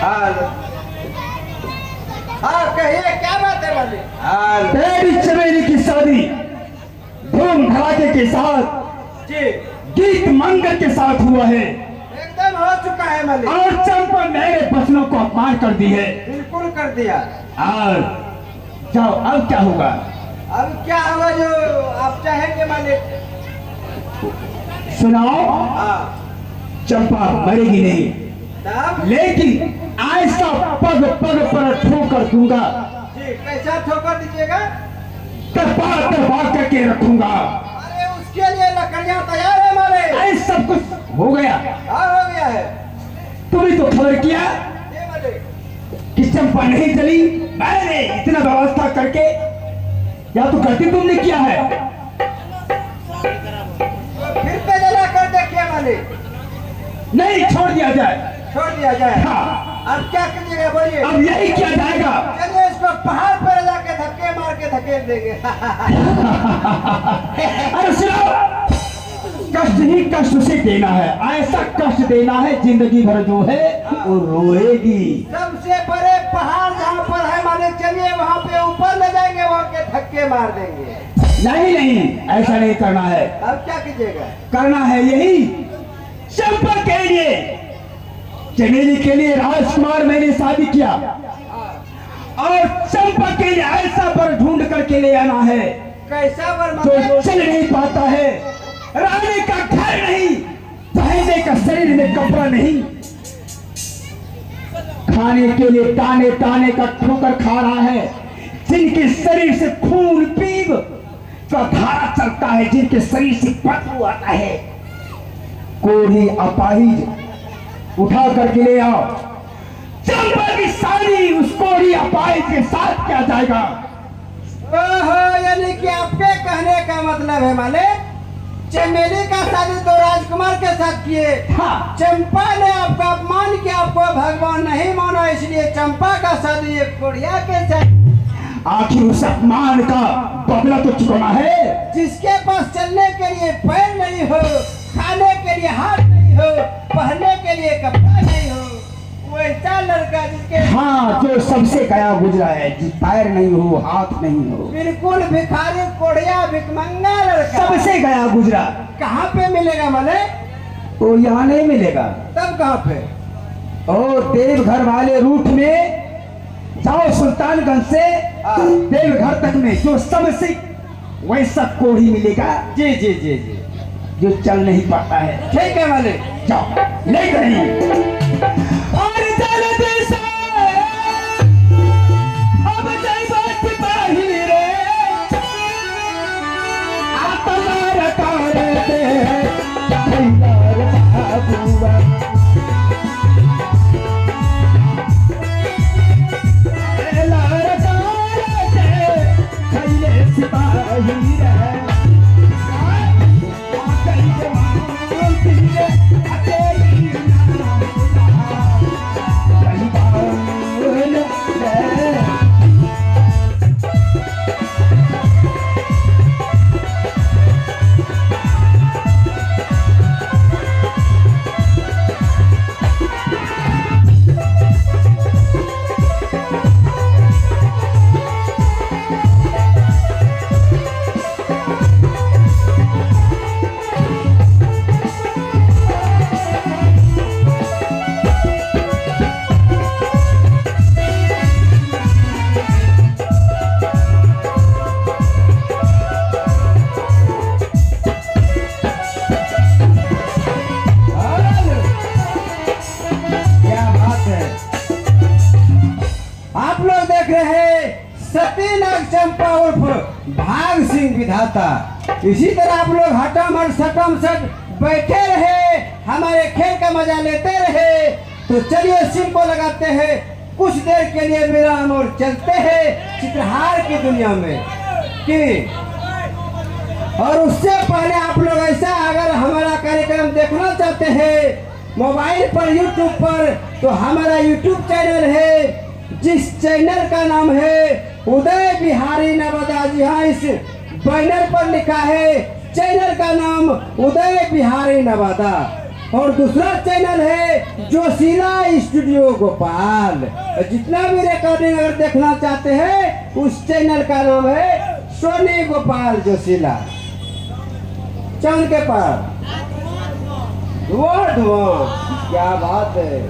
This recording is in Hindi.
हाँ कहिए क्या बात है मालिक। तेरी चमेली की शादी धूम धड़ाके के साथ जी गीत मंगल के साथ हुआ है एकदम हो चुका है मालिक। और चंपा मेरे वचनों को अपमान कर दी है। बिल्कुल कर दिया। और जाओ अब क्या होगा? अब क्या होगा जो आप चाहेंगे मालिक। सुनाओ। हाँ चंपा मरेगी नहीं, तब लेकिन ऐसा पग पग पर ठोकर दूंगा, जी कैसा ठोकर दीजिएगा। दबा दबा करके रखूंगा। अरे उसके लिए लकड़ियां तैयार है मालिक। ऐसा सब कुछ हो गया। हाँ हो गया है। तुमने तो खबर किया जी मालिक। कि चंपा नहीं चली, मैंने इतना व्यवस्था करके, या तो गलती तुमने किया है? फिर पे जला कर देखिए मालिक। नहीं, छोड़ दिया जाए। छोड़ दिया जाए। हाँ। अब क्या कीजिएगा बोलिए। अब यही किया जाएगा। चलिए इसको पहाड़ पर जाके धक्के मार के धकेल देंगे। अरे सुनो, कष्ट ही कष्ट से देना है, ऐसा कष्ट देना है जिंदगी भर जो है वो रोएगी। सबसे बड़े पहाड़ जहाँ पर है मालिक, चलिए वहाँ पे ऊपर ले जाएंगे, वहाँ के धक्के मार देंगे। नहीं नहीं, ऐसा नहीं करना है। अब क्या कीजिएगा। करना है यही, चंपा के लिए, चमेली के लिए राजकुमार मैंने शादी किया, और चंपा के लिए ऐसा वर ढूंढ करके ले आना है कैसा वर जो मालिक। चल नहीं पाता है, रहने का घर नहीं, पहनने का शरीर में कपड़ा नहीं, खाने के लिए ताने ताने का ठोकर खा रहा है, जिनके शरीर से खून पीव का धारा चलता है, जिनके शरीर से बदबू आता है, कोढ़ी अपाहिज उठा करके ले आओ। चंपा की शादी उस कोढ़ी अपाहिज के साथ किया जाएगा। ओहो, यानी कि आपके कहने का मतलब है मालिक, चमेली का शादी तो राजकुमार के साथ किए। हाँ। चंपा ने आपका अपमान किया, आपको भगवान नहीं माना, इसलिए चंपा का शादी एक कोढ़िया के साथ। आखिर उस अपमान का बदला तो चुकाना है। जिसके पास चलने के लिए पैर नहीं हो, खाने के लिए हाथ नहीं हो, पहनने के लिए कपड़ा नहीं हो, वैसा लड़का जिसके हाँ, जो सबसे गया गुजरा है, जिस पैर नहीं हो, हाथ नहीं हो, बिल्कुल भिखारी कोढ़िया भिखमंगा लड़का, सबसे गया गुजरा। कहाँ पे मिलेगा माले। तो यहाँ नहीं मिलेगा। तब कहाँ पे। और देवघर वाले रूट में जाओ, सुल्तानगंज से देवघर तक में जो सबसे वैसा कोढ़ी मिलेगा। जी जी जी जी, जो चल नहीं पाता है। ठीक है माले, जाओ ले नहीं। और जल्दी से अब जाई बात बाहिरे, आत्मार करते भैयार बाबूआ, लार करते भैले सिपाही रे। चंपा उर्फ भाग सिंह विधाता। इसी तरह आप लोग हटम और सटम सट बैठे रहे, हमारे खेल का मजा लेते रहे। तो चलिए सिर को लगाते हैं, कुछ देर के लिए विराम और चलते हैं चित्रहार की दुनिया में कि। और उससे पहले आप लोग ऐसा, अगर हमारा कार्यक्रम देखना चाहते हैं मोबाइल पर यूट्यूब पर, तो हमारा यूट्यूब चैनल है जिस चैनल का नाम है उदय बिहारी नवादा। जी हाँ, इस बैनर पर लिखा है चैनल का नाम उदय बिहारी नवादा। और दूसरा चैनल है जोशीला स्टूडियो गोपाल। जितना भी रिकॉर्डिंग अगर देखना चाहते हैं उस चैनल का नाम है सोनी गोपाल जोशीला, चांद के पार। क्या बात है।